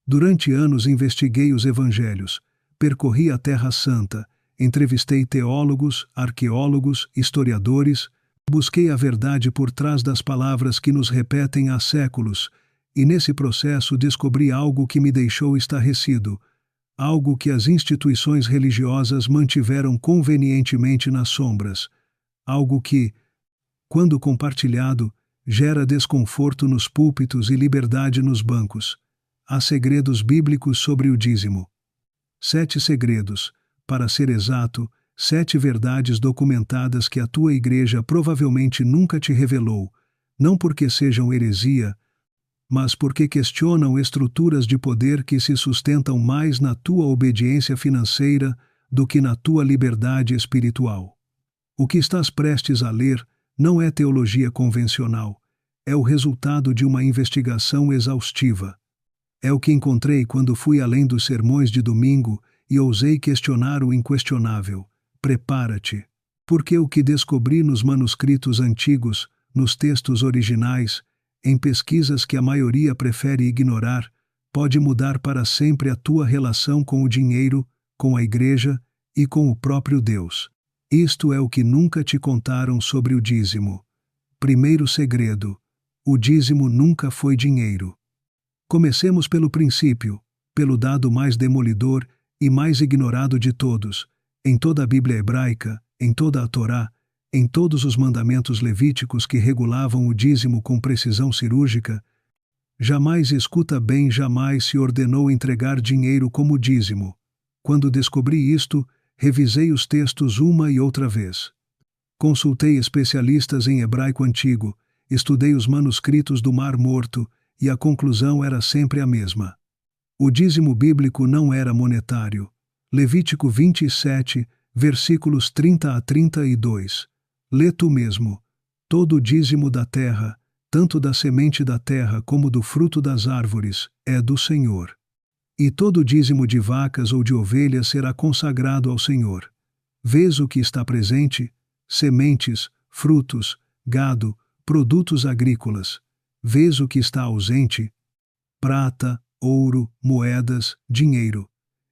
Durante anos investiguei os evangelhos, percorri a Terra Santa, entrevistei teólogos, arqueólogos, historiadores, busquei a verdade por trás das palavras que nos repetem há séculos, e nesse processo descobri algo que me deixou estarrecido, algo que as instituições religiosas mantiveram convenientemente nas sombras, algo que, quando compartilhado, gera desconforto nos púlpitos e liberdade nos bancos. Há segredos bíblicos sobre o dízimo. 7 segredos, para ser exato, 7 verdades documentadas que a tua igreja provavelmente nunca te revelou, não porque sejam heresia, mas porque questionam estruturas de poder que se sustentam mais na tua obediência financeira do que na tua liberdade espiritual. O que estás prestes a ler não é teologia convencional, é o resultado de uma investigação exaustiva. É o que encontrei quando fui além dos sermões de domingo e ousei questionar o inquestionável. Prepara-te, porque o que descobri nos manuscritos antigos, nos textos originais, em pesquisas que a maioria prefere ignorar, pode mudar para sempre a tua relação com o dinheiro, com a igreja e com o próprio Deus. Isto é o que nunca te contaram sobre o dízimo. Primeiro segredo: o dízimo nunca foi dinheiro. Comecemos pelo princípio, pelo dado mais demolidor e mais ignorado de todos. Em toda a Bíblia hebraica, em toda a Torá, em todos os mandamentos levíticos que regulavam o dízimo com precisão cirúrgica, jamais se ordenou entregar dinheiro como dízimo. Quando descobri isto, revisei os textos uma e outra vez. Consultei especialistas em hebraico antigo, estudei os manuscritos do Mar Morto, e a conclusão era sempre a mesma. O dízimo bíblico não era monetário. Levítico 27, versículos 30 a 32. Lê tu mesmo. Todo o dízimo da terra, tanto da semente da terra como do fruto das árvores, é do Senhor. E todo o dízimo de vacas ou de ovelhas será consagrado ao Senhor. Vês o que está presente? Sementes, frutos, gado, produtos agrícolas. Vês o que está ausente? Prata, ouro, moedas, dinheiro.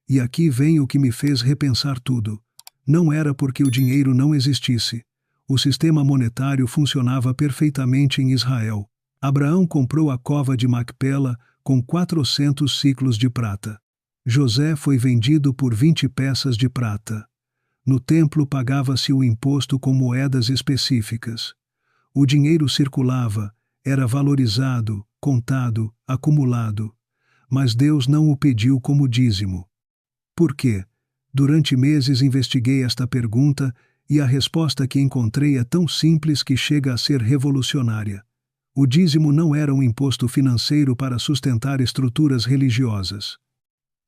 E aqui vem o que me fez repensar tudo. Não era porque o dinheiro não existisse. O sistema monetário funcionava perfeitamente em Israel. Abraão comprou a cova de Macpela com 400 siclos de prata. José foi vendido por 20 peças de prata. No templo pagava-se o imposto com moedas específicas. O dinheiro circulava, era valorizado, contado, acumulado. Mas Deus não o pediu como dízimo. Por quê? Durante meses investiguei esta pergunta e a resposta que encontrei é tão simples que chega a ser revolucionária. O dízimo não era um imposto financeiro para sustentar estruturas religiosas.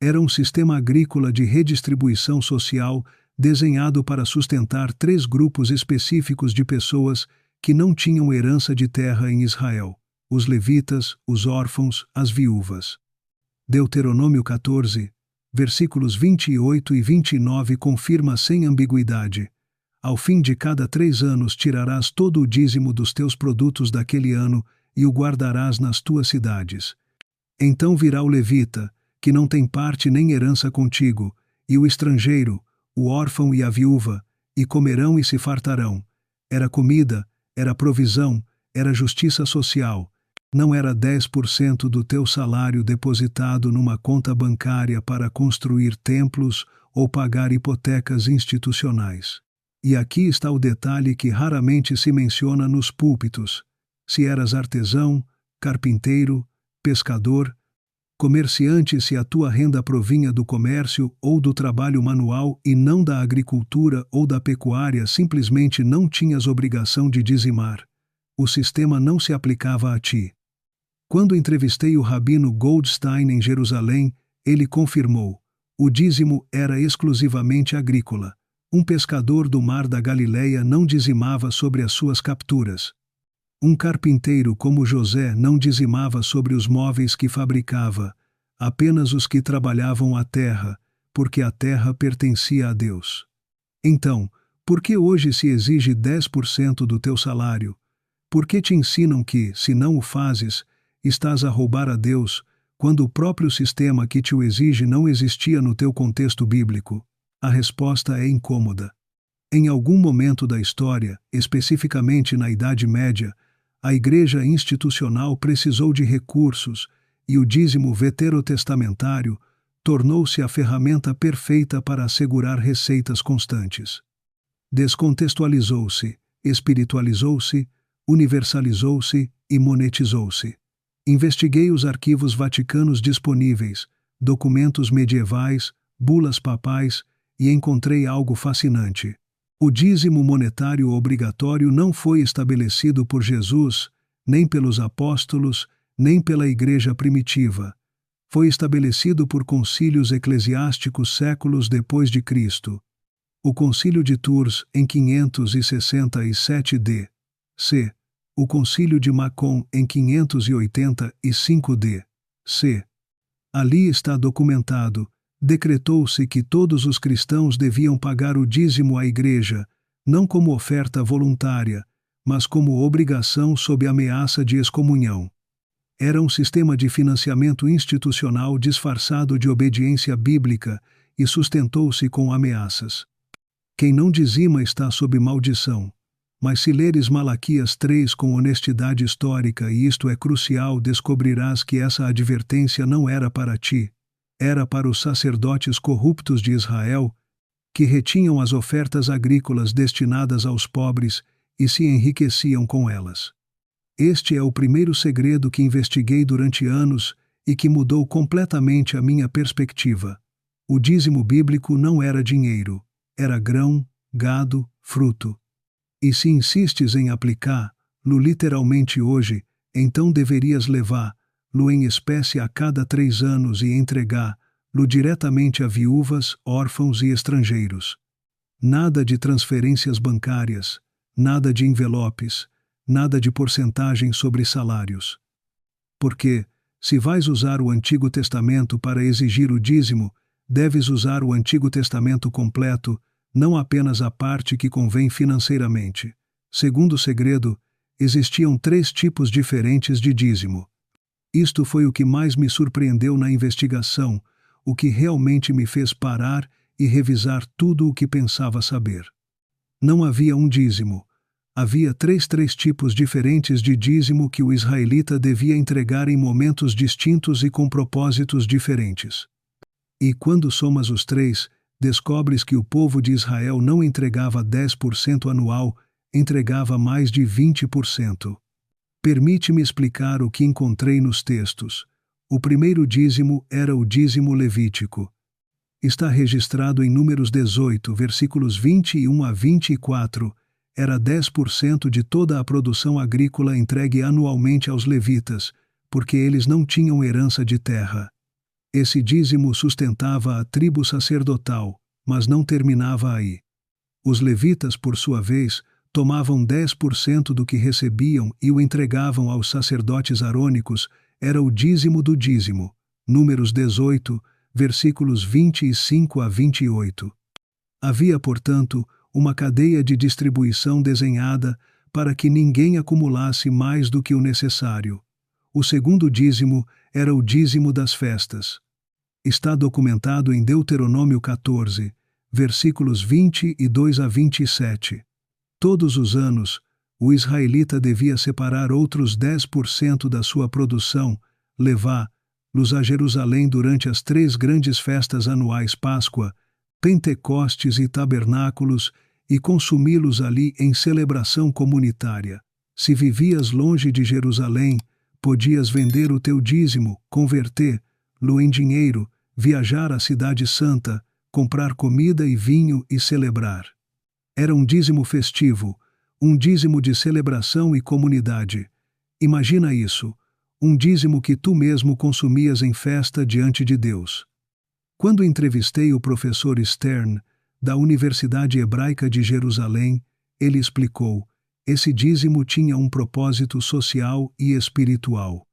Era um sistema agrícola de redistribuição social desenhado para sustentar 3 grupos específicos de pessoas que não tinham herança de terra em Israel: os levitas, os órfãos, as viúvas. Deuteronômio 14, versículos 28 e 29 confirma sem ambiguidade: ao fim de cada 3 anos tirarás todo o dízimo dos teus produtos daquele ano e o guardarás nas tuas cidades. Então virá o levita, que não tem parte nem herança contigo, e o estrangeiro, o órfão e a viúva, e comerão e se fartarão. Era comida, era provisão, era justiça social. Não era 10% do teu salário depositado numa conta bancária para construir templos ou pagar hipotecas institucionais. E aqui está o detalhe que raramente se menciona nos púlpitos. Se eras artesão, carpinteiro, pescador, comerciante, se a tua renda provinha do comércio ou do trabalho manual e não da agricultura ou da pecuária, simplesmente não tinhas obrigação de dizimar. O sistema não se aplicava a ti. Quando entrevistei o rabino Goldstein em Jerusalém, ele confirmou: o dízimo era exclusivamente agrícola. Um pescador do mar da Galileia não dizimava sobre as suas capturas. Um carpinteiro como José não dizimava sobre os móveis que fabricava, apenas os que trabalhavam a terra, porque a terra pertencia a Deus. Então, por que hoje se exige 10% do teu salário? Por que te ensinam que, se não o fazes, estás a roubar a Deus, quando o próprio sistema que te o exige não existia no teu contexto bíblico? A resposta é incômoda. Em algum momento da história, especificamente na Idade Média, a Igreja institucional precisou de recursos e o dízimo veterotestamentário tornou-se a ferramenta perfeita para assegurar receitas constantes. Descontextualizou-se, espiritualizou-se, universalizou-se e monetizou-se. Investiguei os arquivos vaticanos disponíveis, documentos medievais, bulas papais e encontrei algo fascinante. O dízimo monetário obrigatório não foi estabelecido por Jesus, nem pelos apóstolos, nem pela Igreja primitiva. Foi estabelecido por concílios eclesiásticos séculos depois de Cristo. O Concílio de Tours, em 567 d.C., o Concílio de Macon, em 585 d.C. Ali está documentado. Decretou-se que todos os cristãos deviam pagar o dízimo à Igreja, não como oferta voluntária, mas como obrigação sob ameaça de excomunhão. Era um sistema de financiamento institucional disfarçado de obediência bíblica e sustentou-se com ameaças. Quem não dizima está sob maldição. Mas se leres Malaquias 3 com honestidade histórica, e isto é crucial, descobrirás que essa advertência não era para ti. Era para os sacerdotes corruptos de Israel, que retinham as ofertas agrícolas destinadas aos pobres e se enriqueciam com elas. Este é o primeiro segredo que investiguei durante anos e que mudou completamente a minha perspectiva. O dízimo bíblico não era dinheiro, era grão, gado, fruto. E se insistes em aplicá-lo literalmente hoje, então deverias levá-lo em espécie a cada 3 anos e entregá-lo diretamente a viúvas, órfãos e estrangeiros. Nada de transferências bancárias, nada de envelopes, nada de porcentagem sobre salários. Porque, se vais usar o Antigo Testamento para exigir o dízimo, deves usar o Antigo Testamento completo, não apenas a parte que convém financeiramente. Segundo segredo, existiam 3 tipos diferentes de dízimo. Isto foi o que mais me surpreendeu na investigação, o que realmente me fez parar e revisar tudo o que pensava saber. Não havia um dízimo. Havia 3 tipos diferentes de dízimo que o israelita devia entregar em momentos distintos e com propósitos diferentes. E quando somas os 3, descobres que o povo de Israel não entregava 10% anual, entregava mais de 20%. Permite-me explicar o que encontrei nos textos. O primeiro dízimo era o dízimo levítico. Está registrado em Números 18, versículos 21 a 24. Era 10% de toda a produção agrícola entregue anualmente aos levitas, porque eles não tinham herança de terra. Esse dízimo sustentava a tribo sacerdotal, mas não terminava aí. Os levitas, por sua vez, tomavam 10% do que recebiam e o entregavam aos sacerdotes arônicos. Era o dízimo do dízimo. Números 18, versículos 25 a 28. Havia, portanto, uma cadeia de distribuição desenhada para que ninguém acumulasse mais do que o necessário. O segundo dízimo era o dízimo das festas. Está documentado em Deuteronômio 14, versículos 22 a 27. Todos os anos, o israelita devia separar outros 10% da sua produção, levá-los a Jerusalém durante as 3 grandes festas anuais Páscoa, Pentecostes e Tabernáculos, e consumi-los ali em celebração comunitária. Se vivias longe de Jerusalém, podias vender o teu dízimo, converter-lo em dinheiro, viajar à Cidade Santa, comprar comida e vinho e celebrar. Era um dízimo festivo, um dízimo de celebração e comunidade. Imagina isso, um dízimo que tu mesmo consumias em festa diante de Deus. Quando entrevistei o professor Stern, da Universidade Hebraica de Jerusalém, ele explicou: esse dízimo tinha um propósito social e espiritual.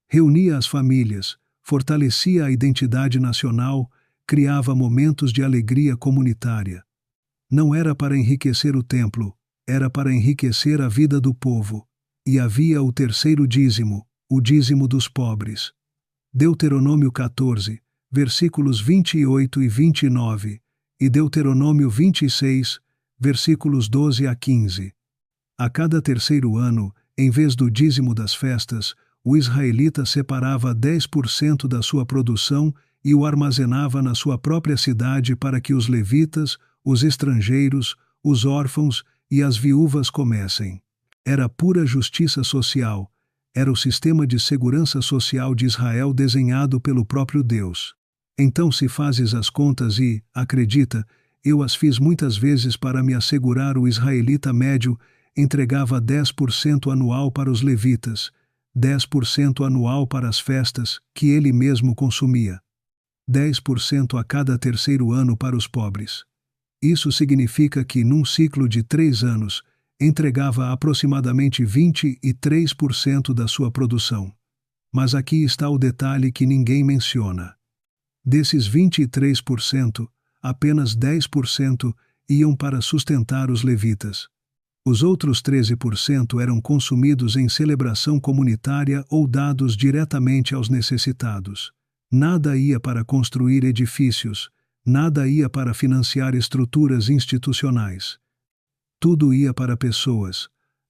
Reunia as famílias, fortalecia a identidade nacional, criava momentos de alegria comunitária. Não era para enriquecer o templo, era para enriquecer a vida do povo. E havia o terceiro dízimo, o dízimo dos pobres. Deuteronômio 14, versículos 28 e 29, e Deuteronômio 26, versículos 12 a 15. A cada terceiro ano, em vez do dízimo das festas, o israelita separava 10% da sua produção e o armazenava na sua própria cidade para que os levitas, os estrangeiros, os órfãos e as viúvas comessem. Era pura justiça social. Era o sistema de segurança social de Israel desenhado pelo próprio Deus. Então, se fazes as contas e, acredita, eu as fiz muitas vezes para me assegurar, o israelita médio entregava 10% anual para os levitas, 10% anual para as festas, que ele mesmo consumia, 10% a cada terceiro ano para os pobres. Isso significa que, num ciclo de 3 anos, entregava aproximadamente 23% da sua produção. Mas aqui está o detalhe que ninguém menciona. Desses 23%, apenas 10% iam para sustentar os levitas. Os outros 13% eram consumidos em celebração comunitária ou dados diretamente aos necessitados. Nada ia para construir edifícios, nada ia para financiar estruturas institucionais. Tudo ia para pessoas,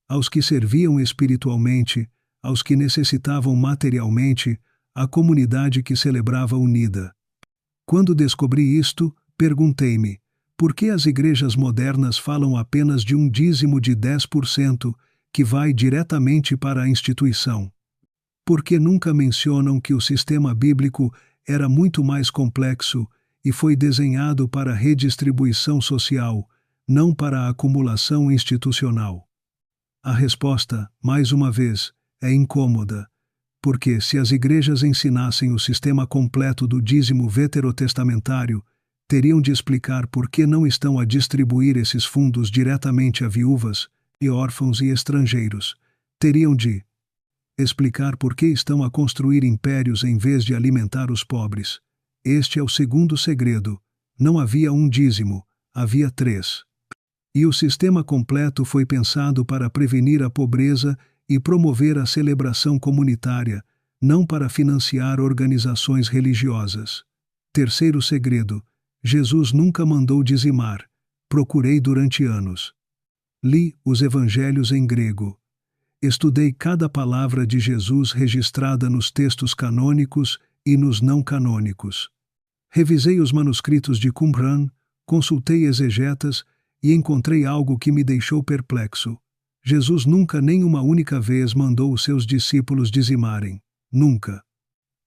aos que serviam espiritualmente, aos que necessitavam materialmente, a comunidade que celebrava unida. Quando descobri isto, perguntei-me: por que as igrejas modernas falam apenas de um dízimo de 10% que vai diretamente para a instituição? Por que nunca mencionam que o sistema bíblico era muito mais complexo e foi desenhado para redistribuição social, não para a acumulação institucional? A resposta, mais uma vez, é incômoda, porque se as igrejas ensinassem o sistema completo do dízimo veterotestamentário, teriam de explicar por que não estão a distribuir esses fundos diretamente a viúvas, e órfãos e estrangeiros. Teriam de explicar por que estão a construir impérios em vez de alimentar os pobres. Este é o segundo segredo. Não havia um dízimo, havia 3. E o sistema completo foi pensado para prevenir a pobreza e promover a celebração comunitária, não para financiar organizações religiosas. Terceiro segredo: Jesus nunca mandou dizimar. Procurei durante anos. Li os evangelhos em grego. Estudei cada palavra de Jesus registrada nos textos canônicos e nos não canônicos. Revisei os manuscritos de Qumran, consultei exegetas e encontrei algo que me deixou perplexo. Jesus nunca nem uma única vez mandou os seus discípulos dizimarem. Nunca.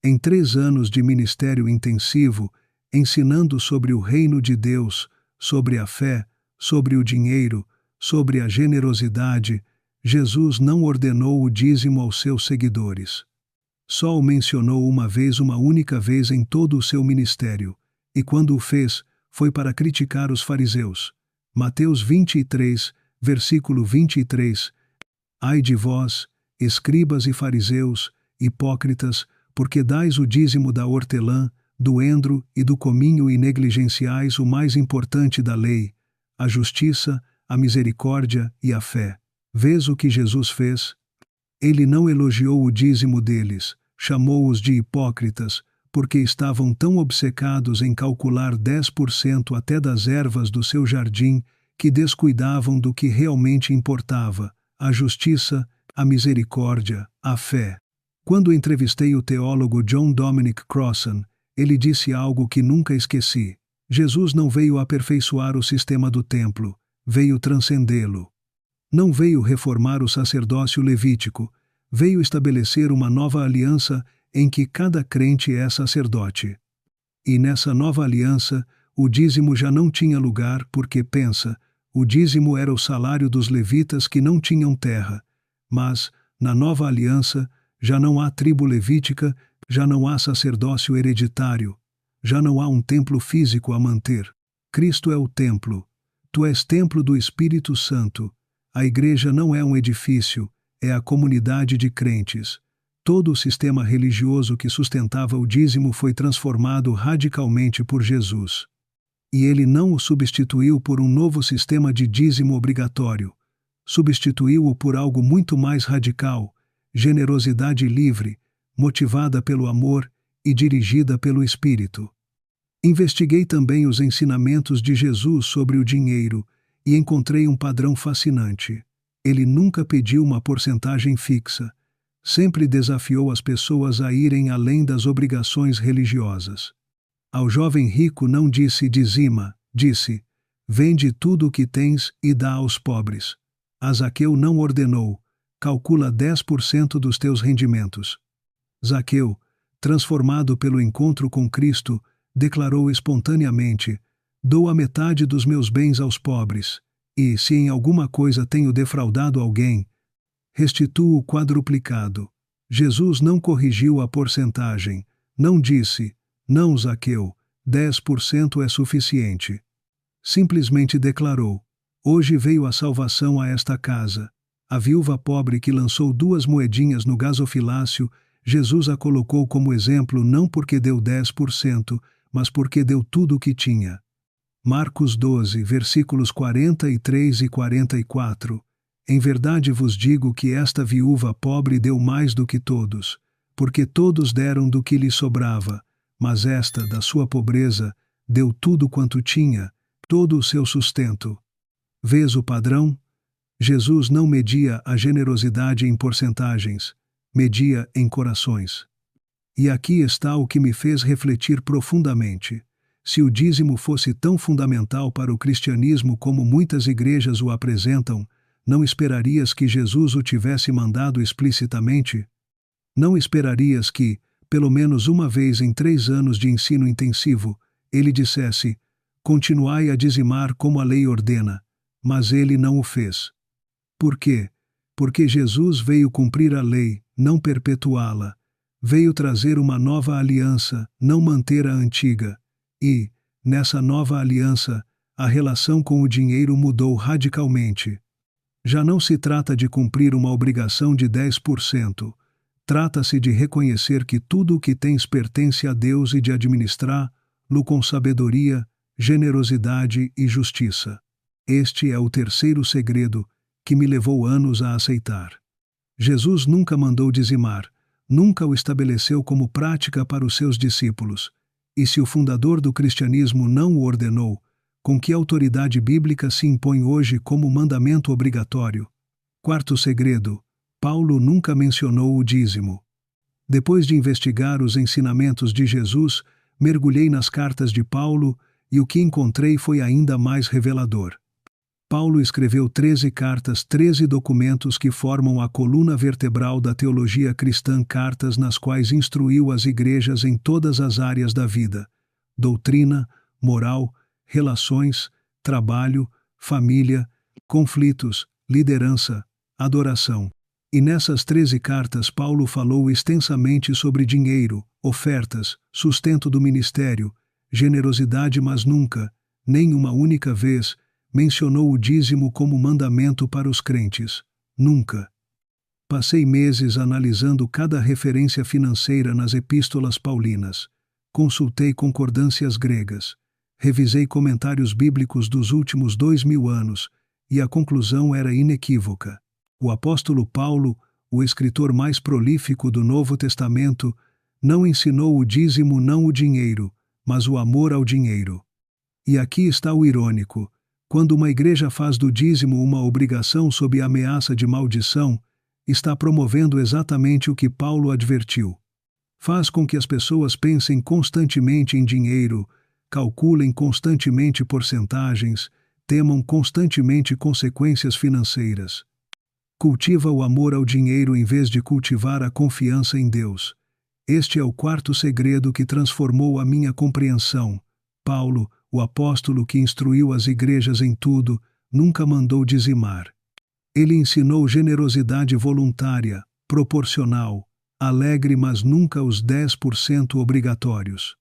Em 3 anos de ministério intensivo, ensinando sobre o reino de Deus, sobre a fé, sobre o dinheiro, sobre a generosidade, Jesus não ordenou o dízimo aos seus seguidores. Só o mencionou uma única vez em todo o seu ministério, e quando o fez, foi para criticar os fariseus. Mateus 23, versículo 23. Ai de vós, escribas e fariseus, hipócritas, porque dais o dízimo da hortelã, do endro e do cominho e negligenciais o mais importante da lei, a justiça, a misericórdia e a fé. Vês o que Jesus fez? Ele não elogiou o dízimo deles, chamou-os de hipócritas, porque estavam tão obcecados em calcular 10% até das ervas do seu jardim, que descuidavam do que realmente importava, a justiça, a misericórdia, a fé. Quando entrevistei o teólogo John Dominic Crossan, ele disse algo que nunca esqueci. Jesus não veio aperfeiçoar o sistema do templo, veio transcendê-lo. Não veio reformar o sacerdócio levítico, veio estabelecer uma nova aliança em que cada crente é sacerdote. E nessa nova aliança, o dízimo já não tinha lugar porque, pensa, o dízimo era o salário dos levitas que não tinham terra. Mas, na nova aliança, já não há tribo levítica, já não há sacerdócio hereditário, já não há um templo físico a manter. Cristo é o templo. Tu és templo do Espírito Santo. A igreja não é um edifício, é a comunidade de crentes. Todo o sistema religioso que sustentava o dízimo foi transformado radicalmente por Jesus. E ele não o substituiu por um novo sistema de dízimo obrigatório. Substituiu-o por algo muito mais radical: generosidade livre, motivada pelo amor e dirigida pelo Espírito. Investiguei também os ensinamentos de Jesus sobre o dinheiro e encontrei um padrão fascinante. Ele nunca pediu uma porcentagem fixa. Sempre desafiou as pessoas a irem além das obrigações religiosas. Ao jovem rico não disse dizima, disse: vende tudo o que tens e dá aos pobres. A Zaqueu não ordenou: calcula 10% dos teus rendimentos. Zaqueu, transformado pelo encontro com Cristo, declarou espontaneamente: dou a metade dos meus bens aos pobres, e, se em alguma coisa tenho defraudado alguém, restituo o quadruplicado. Jesus não corrigiu a porcentagem, não disse: não, Zaqueu, 10% é suficiente. Simplesmente declarou: hoje veio a salvação a esta casa. A viúva pobre que lançou 2 moedinhas no gasofilácio, Jesus a colocou como exemplo não porque deu 10%, mas porque deu tudo o que tinha. Marcos 12, versículos 43 e 44. Em verdade vos digo que esta viúva pobre deu mais do que todos, porque todos deram do que lhe sobrava, mas esta, da sua pobreza, deu tudo quanto tinha, todo o seu sustento. Vês o padrão? Jesus não media a generosidade em porcentagens, media em corações. E aqui está o que me fez refletir profundamente. Se o dízimo fosse tão fundamental para o cristianismo como muitas igrejas o apresentam, não esperarias que Jesus o tivesse mandado explicitamente? Não esperarias que, pelo menos uma vez em 3 anos de ensino intensivo, ele dissesse: continuai a dizimar como a lei ordena, mas ele não o fez. Por quê? Porque Jesus veio cumprir a lei, não perpetuá-la. Veio trazer uma nova aliança, não manter a antiga. E, nessa nova aliança, a relação com o dinheiro mudou radicalmente. Já não se trata de cumprir uma obrigação de 10%. Trata-se de reconhecer que tudo o que tens pertence a Deus e de administrá-lo com sabedoria, generosidade e justiça. Este é o terceiro segredo que me levou anos a aceitar. Jesus nunca mandou dizimar, nunca o estabeleceu como prática para os seus discípulos. E se o fundador do cristianismo não o ordenou, com que autoridade bíblica se impõe hoje como mandamento obrigatório? Quarto segredo: Paulo nunca mencionou o dízimo. Depois de investigar os ensinamentos de Jesus, mergulhei nas cartas de Paulo e o que encontrei foi ainda mais revelador. Paulo escreveu 13 cartas, 13 documentos que formam a coluna vertebral da teologia cristã, cartas nas quais instruiu as igrejas em todas as áreas da vida: doutrina, moral, relações, trabalho, família, conflitos, liderança, adoração. E nessas 13 cartas Paulo falou extensamente sobre dinheiro, ofertas, sustento do ministério, generosidade, mas nunca, nem uma única vez, mencionou o dízimo como mandamento para os crentes. Nunca. Passei meses analisando cada referência financeira nas epístolas paulinas. Consultei concordâncias gregas. Revisei comentários bíblicos dos últimos 2000 anos, e a conclusão era inequívoca. O apóstolo Paulo, o escritor mais prolífico do Novo Testamento, não ensinou o dízimo, não o dinheiro, mas o amor ao dinheiro. E aqui está o irônico. Quando uma igreja faz do dízimo uma obrigação sob a ameaça de maldição, está promovendo exatamente o que Paulo advertiu. Faz com que as pessoas pensem constantemente em dinheiro, calculem constantemente porcentagens, temam constantemente consequências financeiras. Cultiva o amor ao dinheiro em vez de cultivar a confiança em Deus. Este é o quarto segredo que transformou a minha compreensão. Paulo, o apóstolo que instruiu as igrejas em tudo, nunca mandou dizimar. Ele ensinou generosidade voluntária, proporcional, alegre, mas nunca os 10% obrigatórios.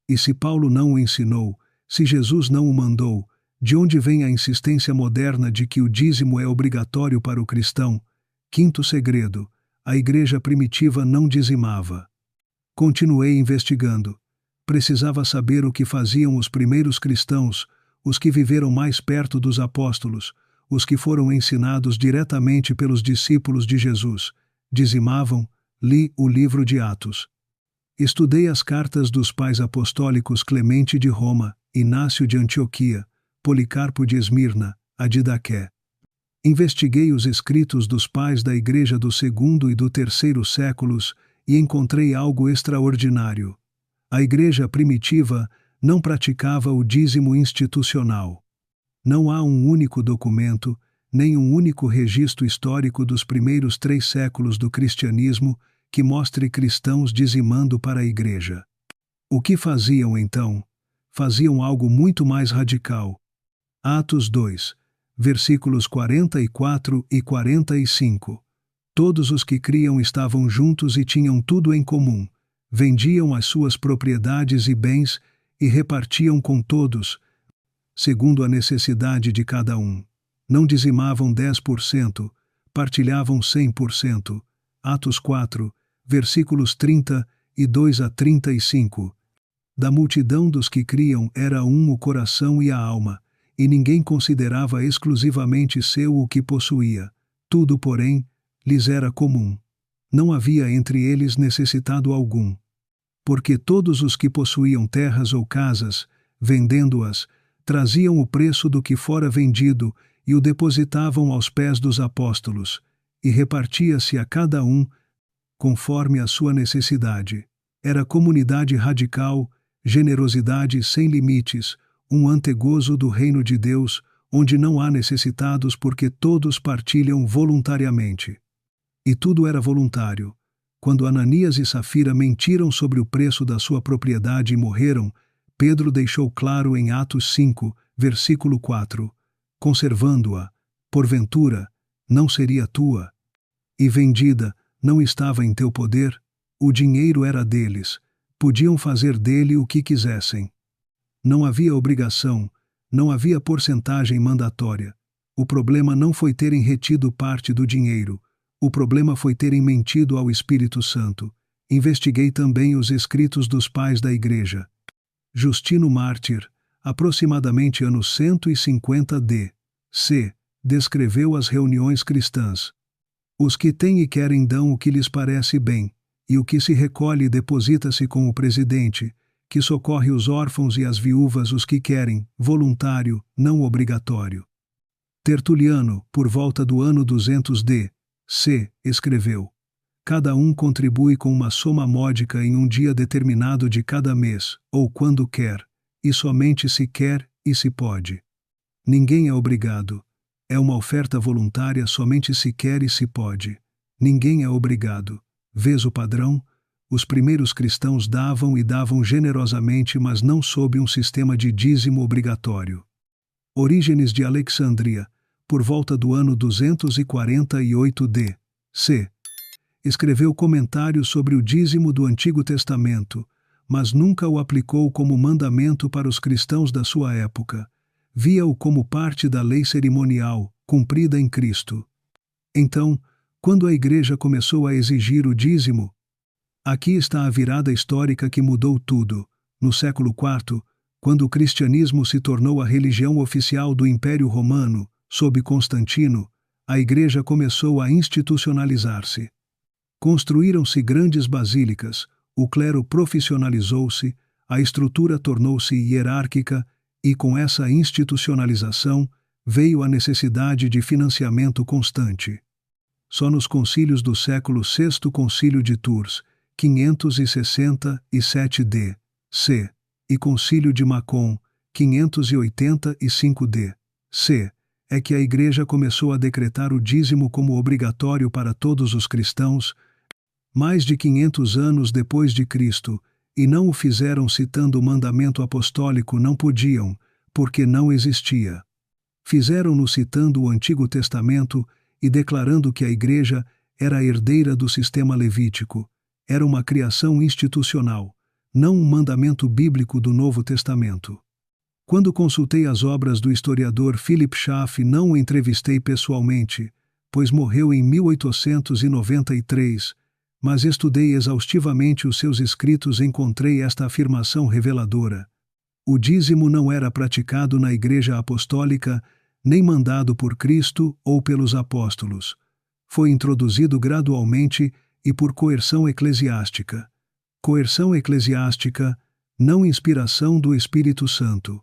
E se Paulo não o ensinou, se Jesus não o mandou, de onde vem a insistência moderna de que o dízimo é obrigatório para o cristão? Quinto segredo: a igreja primitiva não dizimava. Continuei investigando. Precisava saber o que faziam os primeiros cristãos, os que viveram mais perto dos apóstolos, os que foram ensinados diretamente pelos discípulos de Jesus. Dizimavam. Li o livro de Atos. Estudei as cartas dos pais apostólicos Clemente de Roma, Inácio de Antioquia, Policarpo de Esmirna, Adidaqué. Investiguei os escritos dos pais da Igreja do segundo e do terceiro séculos e encontrei algo extraordinário. A Igreja primitiva não praticava o dízimo institucional. Não há um único documento, nem um único registro histórico dos primeiros 3 séculos do cristianismo que mostre cristãos dizimando para a Igreja. O que faziam então? Faziam algo muito mais radical. Atos 2, versículos 44 e 45. Todos os que criam estavam juntos e tinham tudo em comum. Vendiam as suas propriedades e bens e repartiam com todos, segundo a necessidade de cada um. Não dizimavam 10%, partilhavam 100%. Atos 4, versículos 32 a 35. Da multidão dos que criam era um o coração e a alma, e ninguém considerava exclusivamente seu o que possuía. Tudo, porém, lhes era comum. Não havia entre eles necessitado algum. Porque todos os que possuíam terras ou casas, vendendo-as, traziam o preço do que fora vendido e o depositavam aos pés dos apóstolos, e repartia-se a cada um conforme a sua necessidade. Era comunidade radical, generosidade sem limites, um antegozo do reino de Deus, onde não há necessitados porque todos partilham voluntariamente. E tudo era voluntário. Quando Ananias e Safira mentiram sobre o preço da sua propriedade e morreram, Pedro deixou claro em Atos 5, versículo 4, conservando-a, porventura, não seria tua? E vendida, não estava em teu poder? O dinheiro era deles, podiam fazer dele o que quisessem. Não havia obrigação, não havia porcentagem mandatória. O problema não foi terem retido parte do dinheiro, o problema foi terem mentido ao Espírito Santo. Investiguei também os escritos dos pais da Igreja. Justino Mártir, aproximadamente ano 150 d.C., descreveu as reuniões cristãs. Os que têm e querem dão o que lhes parece bem, e o que se recolhe deposita-se com o presidente, que socorre os órfãos e as viúvas os que querem, voluntário, não obrigatório. Tertuliano, por volta do ano 200 d.C., escreveu: cada um contribui com uma soma módica em um dia determinado de cada mês, ou quando quer, e somente se quer e se pode. Ninguém é obrigado. É uma oferta voluntária, somente se quer e se pode. Ninguém é obrigado. Vês o padrão? Os primeiros cristãos davam e davam generosamente, mas não sob um sistema de dízimo obrigatório. Orígenes de Alexandria, por volta do ano 248 d.C., escreveu comentários sobre o dízimo do Antigo Testamento, mas nunca o aplicou como mandamento para os cristãos da sua época. Via-o como parte da lei cerimonial, cumprida em Cristo. Então, quando a Igreja começou a exigir o dízimo, aqui está a virada histórica que mudou tudo. No século IV, quando o cristianismo se tornou a religião oficial do Império Romano, sob Constantino, a Igreja começou a institucionalizar-se. Construíram-se grandes basílicas, o clero profissionalizou-se, a estrutura tornou-se hierárquica e, com essa institucionalização, veio a necessidade de financiamento constante. Só nos concílios do século VI Concílio de Tours, 567 d.C., e Concílio de Macon, 585 d.C., é que a Igreja começou a decretar o dízimo como obrigatório para todos os cristãos, mais de 500 anos depois de Cristo, e não o fizeram citando o mandamento apostólico, não podiam, porque não existia. Fizeram-no citando o Antigo Testamento e declarando que a Igreja era a herdeira do sistema levítico. Era uma criação institucional, não um mandamento bíblico do Novo Testamento. Quando consultei as obras do historiador Philip Schaff, não o entrevistei pessoalmente, pois morreu em 1893, mas estudei exaustivamente os seus escritos e encontrei esta afirmação reveladora. O dízimo não era praticado na Igreja Apostólica, nem mandado por Cristo ou pelos apóstolos. Foi introduzido gradualmente e por coerção eclesiástica. Coerção eclesiástica, não inspiração do Espírito Santo.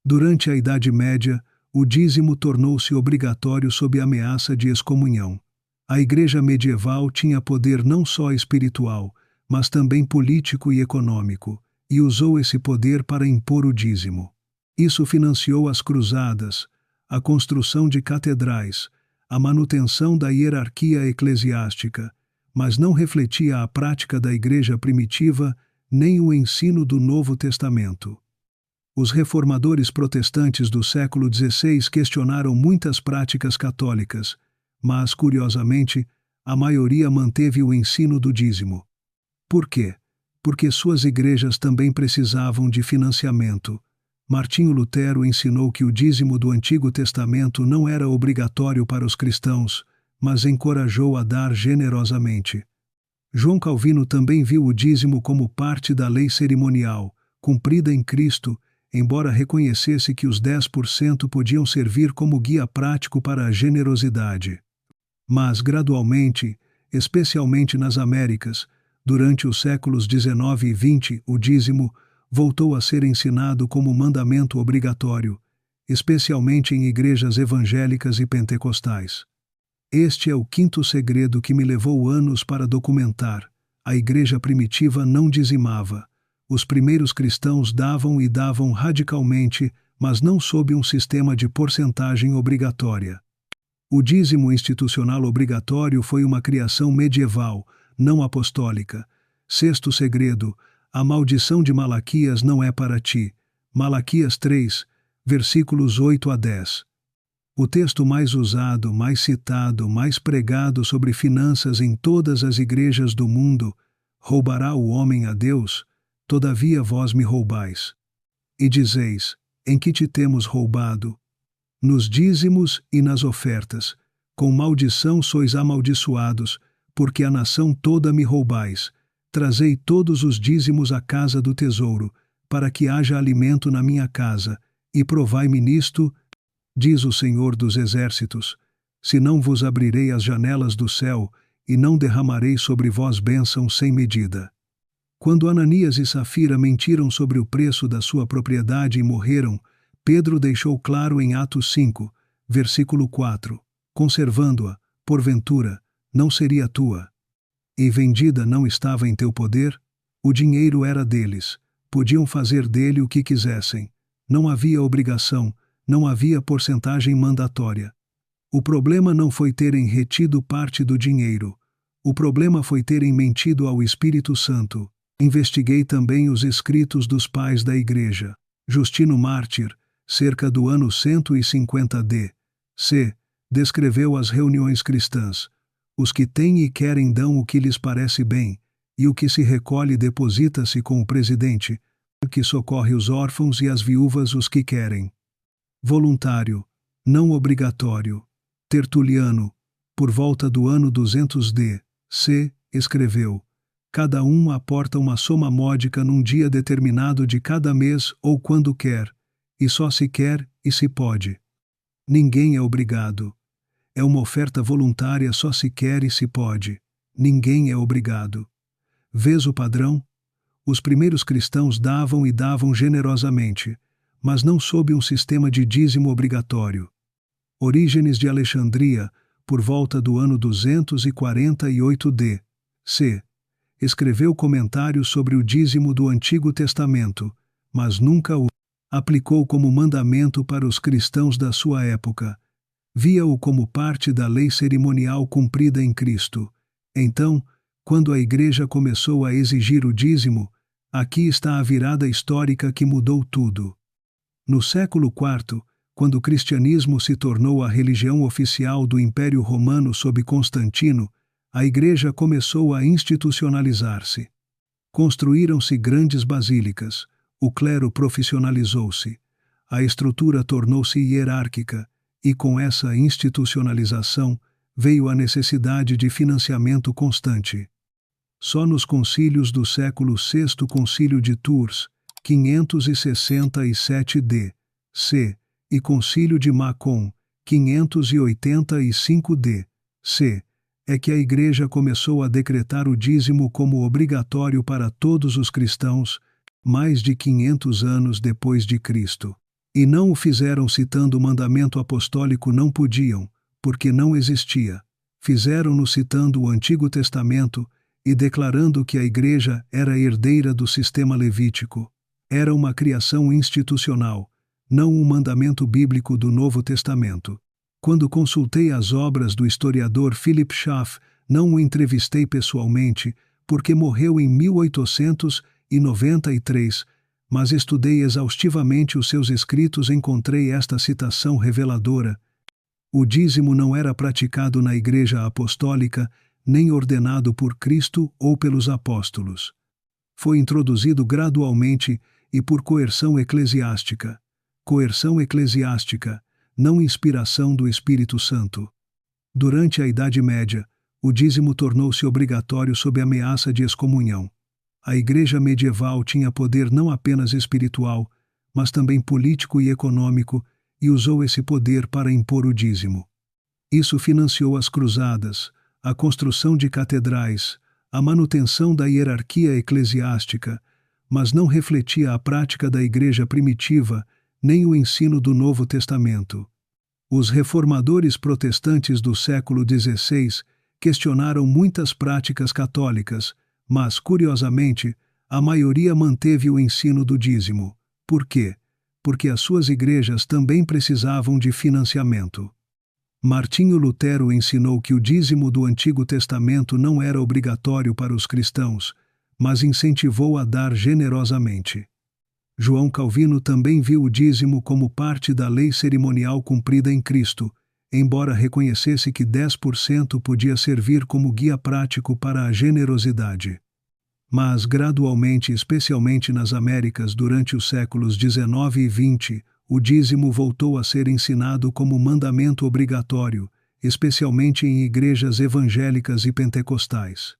Durante a Idade Média, o dízimo tornou-se obrigatório sob ameaça de excomunhão. A Igreja medieval tinha poder não só espiritual, mas também político e econômico, e usou esse poder para impor o dízimo. Isso financiou as cruzadas, a construção de catedrais, a manutenção da hierarquia eclesiástica, mas não refletia a prática da Igreja primitiva nem o ensino do Novo Testamento. Os reformadores protestantes do século XVI questionaram muitas práticas católicas, mas, curiosamente, a maioria manteve o ensino do dízimo. Por quê? Porque suas igrejas também precisavam de financiamento. Martinho Lutero ensinou que o dízimo do Antigo Testamento não era obrigatório para os cristãos, mas encorajou a dar generosamente. João Calvino também viu o dízimo como parte da lei cerimonial, cumprida em Cristo, embora reconhecesse que os 10% podiam servir como guia prático para a generosidade. Mas, gradualmente, especialmente nas Américas, durante os séculos XIX e XX, o dízimo voltou a ser ensinado como mandamento obrigatório, especialmente em igrejas evangélicas e pentecostais. Este é o quinto segredo que me levou anos para documentar. A igreja primitiva não dizimava. Os primeiros cristãos davam e davam radicalmente, mas não sob um sistema de porcentagem obrigatória. O dízimo institucional obrigatório foi uma criação medieval, não apostólica. Sexto segredo: a maldição de Malaquias não é para ti. Malaquias 3, versículos 8 a 10. O texto mais usado, mais citado, mais pregado sobre finanças em todas as igrejas do mundo: roubará o homem a Deus? Todavia vós me roubais. E dizeis: em que te temos roubado? Nos dízimos e nas ofertas. Com maldição sois amaldiçoados, porque a nação toda me roubais. Trazei todos os dízimos à casa do tesouro, para que haja alimento na minha casa, e provai-me nisto, diz o Senhor dos Exércitos, se não vos abrirei as janelas do céu, e não derramarei sobre vós bênção sem medida. Quando Ananias e Safira mentiram sobre o preço da sua propriedade e morreram, Pedro deixou claro em Atos 5, versículo 4, conservando-a, porventura, não seria tua. E vendida não estava em teu poder? O dinheiro era deles, podiam fazer dele o que quisessem. Não havia obrigação, não havia porcentagem mandatória. O problema não foi terem retido parte do dinheiro. O problema foi terem mentido ao Espírito Santo. Investiguei também os escritos dos pais da Igreja. Justino Mártir, cerca do ano 150 d.C., descreveu as reuniões cristãs. Os que têm e querem dão o que lhes parece bem, e o que se recolhe deposita-se com o presidente, que socorre os órfãos e as viúvas os que querem. Voluntário, não obrigatório. Tertuliano, por volta do ano 200 d.C., escreveu: cada um aporta uma soma módica num dia determinado de cada mês ou quando quer, e só se quer e se pode. Ninguém é obrigado. É uma oferta voluntária, só se quer e se pode. Ninguém é obrigado. Vês o padrão? Os primeiros cristãos davam e davam generosamente, mas não sob um sistema de dízimo obrigatório. Orígenes de Alexandria, por volta do ano 248 d.C., escreveu comentários sobre o dízimo do Antigo Testamento, mas nunca o aplicou como mandamento para os cristãos da sua época. Via-o como parte da lei cerimonial cumprida em Cristo. Então, quando a Igreja começou a exigir o dízimo, aqui está a virada histórica que mudou tudo. No século IV, quando o cristianismo se tornou a religião oficial do Império Romano sob Constantino, a Igreja começou a institucionalizar-se. Construíram-se grandes basílicas, o clero profissionalizou-se, a estrutura tornou-se hierárquica, e com essa institucionalização veio a necessidade de financiamento constante. Só nos concílios do século VI, Concílio de Tours, 567 d.C., e Concílio de Macon, 585 d.C., é que a Igreja começou a decretar o dízimo como obrigatório para todos os cristãos, mais de 500 anos depois de Cristo. E não o fizeram citando o mandamento apostólico não podiam, porque não existia. Fizeram-no citando o Antigo Testamento e declarando que a Igreja era herdeira do sistema levítico. Era uma criação institucional, não um mandamento bíblico do Novo Testamento. Quando consultei as obras do historiador Philip Schaff, não o entrevistei pessoalmente, porque morreu em 1893, mas estudei exaustivamente os seus escritos e encontrei esta citação reveladora. O dízimo não era praticado na Igreja Apostólica, nem ordenado por Cristo ou pelos apóstolos. Foi introduzido gradualmente e por coerção eclesiástica. Coerção eclesiástica, não inspiração do Espírito Santo. Durante a Idade Média, o dízimo tornou-se obrigatório sob ameaça de excomunhão. A Igreja medieval tinha poder não apenas espiritual, mas também político e econômico, e usou esse poder para impor o dízimo. Isso financiou as cruzadas, a construção de catedrais, a manutenção da hierarquia eclesiástica, mas não refletia a prática da Igreja primitiva nem o ensino do Novo Testamento. Os reformadores protestantes do século XVI questionaram muitas práticas católicas, mas, curiosamente, a maioria manteve o ensino do dízimo. Por quê? Porque as suas igrejas também precisavam de financiamento. Martinho Lutero ensinou que o dízimo do Antigo Testamento não era obrigatório para os cristãos, mas incentivou a dar generosamente. João Calvino também viu o dízimo como parte da lei cerimonial cumprida em Cristo, embora reconhecesse que 10% podia servir como guia prático para a generosidade. Mas, gradualmente, especialmente nas Américas durante os séculos XIX e XX, o dízimo voltou a ser ensinado como mandamento obrigatório, especialmente em igrejas evangélicas e pentecostais.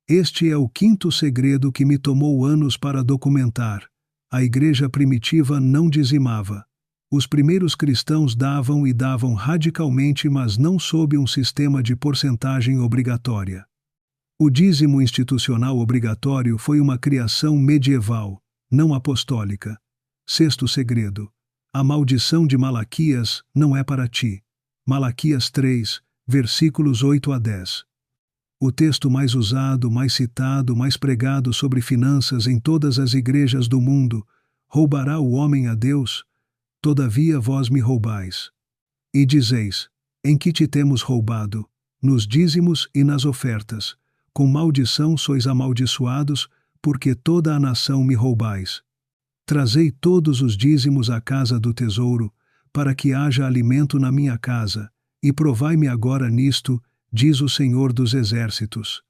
Este é o quinto segredo que me tomou anos para documentar. A igreja primitiva não dizimava. Os primeiros cristãos davam e davam radicalmente, mas não sob um sistema de porcentagem obrigatória. O dízimo institucional obrigatório foi uma criação medieval, não apostólica. Sexto segredo. A maldição de Malaquias não é para ti. Malaquias 3, versículos 8 a 10. O texto mais usado, mais citado, mais pregado sobre finanças em todas as igrejas do mundo. Roubará o homem a Deus? Todavia vós me roubais. E dizeis, em que te temos roubado? Nos dízimos e nas ofertas. Com maldição sois amaldiçoados, porque toda a nação me roubais. Trazei todos os dízimos à casa do tesouro, para que haja alimento na minha casa, e provai-me agora nisto, diz o Senhor dos Exércitos.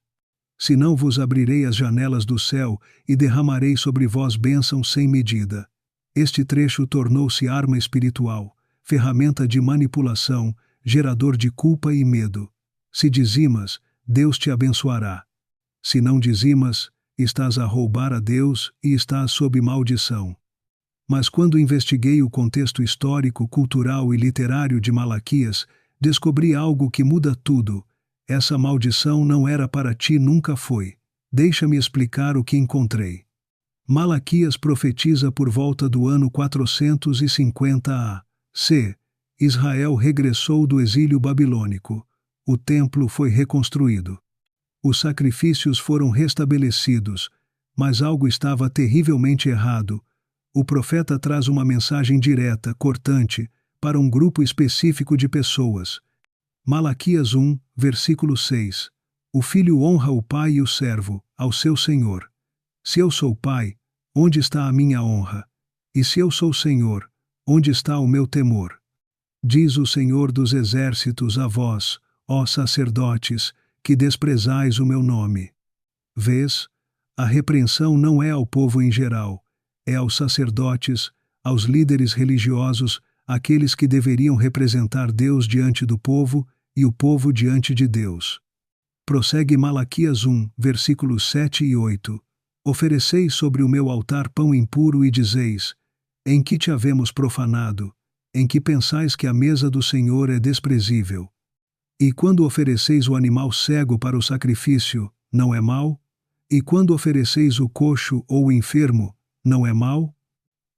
Senão vos abrirei as janelas do céu e derramarei sobre vós bênçãos sem medida. Este trecho tornou-se arma espiritual, ferramenta de manipulação, gerador de culpa e medo. Se dizimas, Deus te abençoará. Se não dizimas, estás a roubar a Deus e estás sob maldição. Mas quando investiguei o contexto histórico, cultural e literário de Malaquias, descobri algo que muda tudo. Essa maldição não era para ti, nunca foi. Deixa-me explicar o que encontrei. Malaquias profetiza por volta do ano 450 a.C. Israel regressou do exílio babilônico. O templo foi reconstruído. Os sacrifícios foram restabelecidos, mas algo estava terrivelmente errado. O profeta traz uma mensagem direta, cortante, para um grupo específico de pessoas. Malaquias 1, versículo 6. O filho honra o pai e o servo, ao seu senhor. Se eu sou pai, onde está a minha honra? E se eu sou senhor, onde está o meu temor? Diz o Senhor dos Exércitos a vós, ó sacerdotes, que desprezais o meu nome. Vês? A repreensão não é ao povo em geral, é aos sacerdotes, aos líderes religiosos, aqueles que deveriam representar Deus diante do povo e o povo diante de Deus. Prossegue Malaquias 1, versículos 7 e 8. Ofereceis sobre o meu altar pão impuro e dizeis, em que te havemos profanado, em que pensais que a mesa do Senhor é desprezível. E quando ofereceis o animal cego para o sacrifício, não é mal? E quando ofereceis o coxo ou o enfermo, não é mal?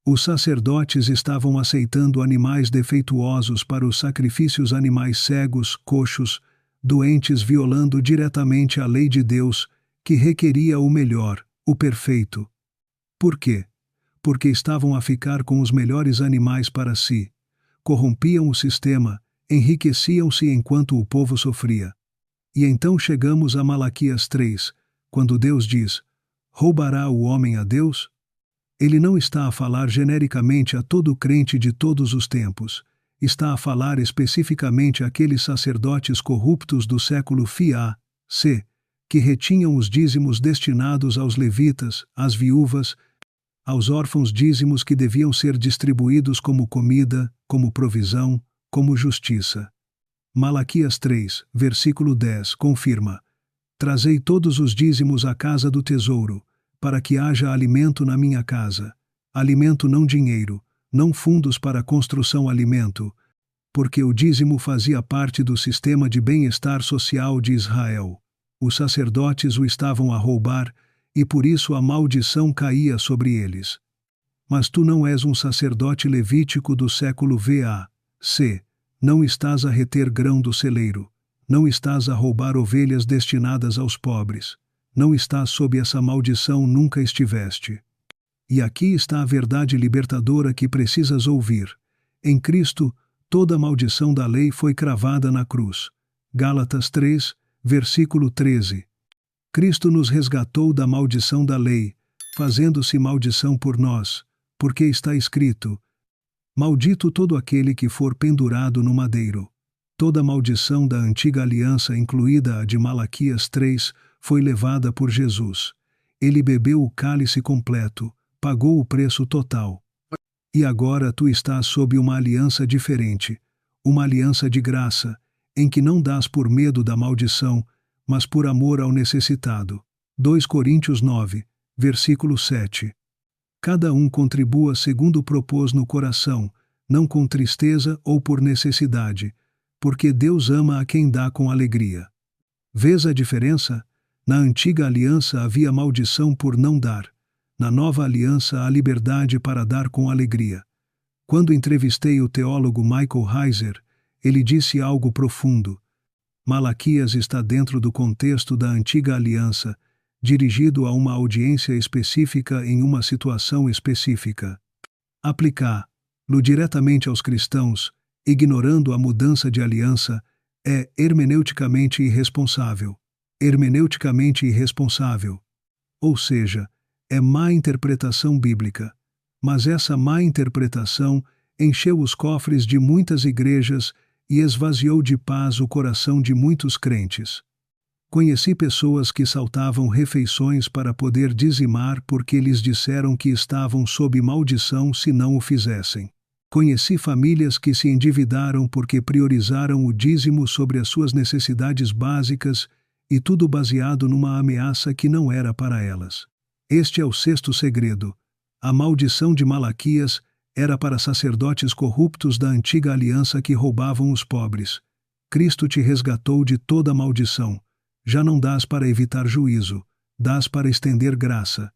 Os sacerdotes estavam aceitando animais defeituosos para os sacrifícios, animais cegos, coxos, doentes, violando diretamente a lei de Deus, que requeria o melhor, o perfeito. Por quê? Porque estavam a ficar com os melhores animais para si, corrompiam o sistema, enriqueciam-se enquanto o povo sofria. E então chegamos a Malaquias 3, quando Deus diz: roubará o homem a Deus? Ele não está a falar genericamente a todo crente de todos os tempos. Está a falar especificamente àqueles sacerdotes corruptos do século FIA-C, que retinham os dízimos destinados aos levitas, às viúvas, aos órfãos, dízimos que deviam ser distribuídos como comida, como provisão, como justiça. Malaquias 3, versículo 10, confirma: trazei todos os dízimos à casa do tesouro, para que haja alimento na minha casa. Alimento, não dinheiro, não fundos para construção, alimento, porque o dízimo fazia parte do sistema de bem-estar social de Israel. Os sacerdotes o estavam a roubar, e por isso a maldição caía sobre eles. Mas tu não és um sacerdote levítico do século VA-C, não estás a reter grão do celeiro, não estás a roubar ovelhas destinadas aos pobres, não estás sob essa maldição, nunca estiveste. E aqui está a verdade libertadora que precisas ouvir. Em Cristo, toda a maldição da lei foi cravada na cruz. Gálatas 3, versículo 13. Cristo nos resgatou da maldição da lei, fazendo-se maldição por nós, porque está escrito: maldito todo aquele que for pendurado no madeiro. Toda a maldição da antiga aliança, incluída a de Malaquias 3, foi levada por Jesus. Ele bebeu o cálice completo, pagou o preço total. E agora tu estás sob uma aliança diferente, uma aliança de graça, em que não dás por medo da maldição, mas por amor ao necessitado. 2 Coríntios 9, versículo 7. Cada um contribua segundo propôs no coração, não com tristeza ou por necessidade, porque Deus ama a quem dá com alegria. Vês a diferença? Na antiga aliança havia maldição por não dar. Na nova aliança há liberdade para dar com alegria. Quando entrevistei o teólogo Michael Heiser, ele disse algo profundo. Malaquias está dentro do contexto da antiga aliança, dirigido a uma audiência específica em uma situação específica. Aplicá-lo diretamente aos cristãos, ignorando a mudança de aliança, é hermeneuticamente irresponsável. Hermeneuticamente irresponsável. Ou seja, é má interpretação bíblica. Mas essa má interpretação encheu os cofres de muitas igrejas e esvaziou de paz o coração de muitos crentes. Conheci pessoas que saltavam refeições para poder dizimar porque lhes disseram que estavam sob maldição se não o fizessem. Conheci famílias que se endividaram porque priorizaram o dízimo sobre as suas necessidades básicas, e tudo baseado numa ameaça que não era para elas. Este é o sexto segredo. A maldição de Malaquias era para sacerdotes corruptos da antiga aliança que roubavam os pobres. Cristo te resgatou de toda a maldição. Já não dás para evitar juízo, dás para estender graça.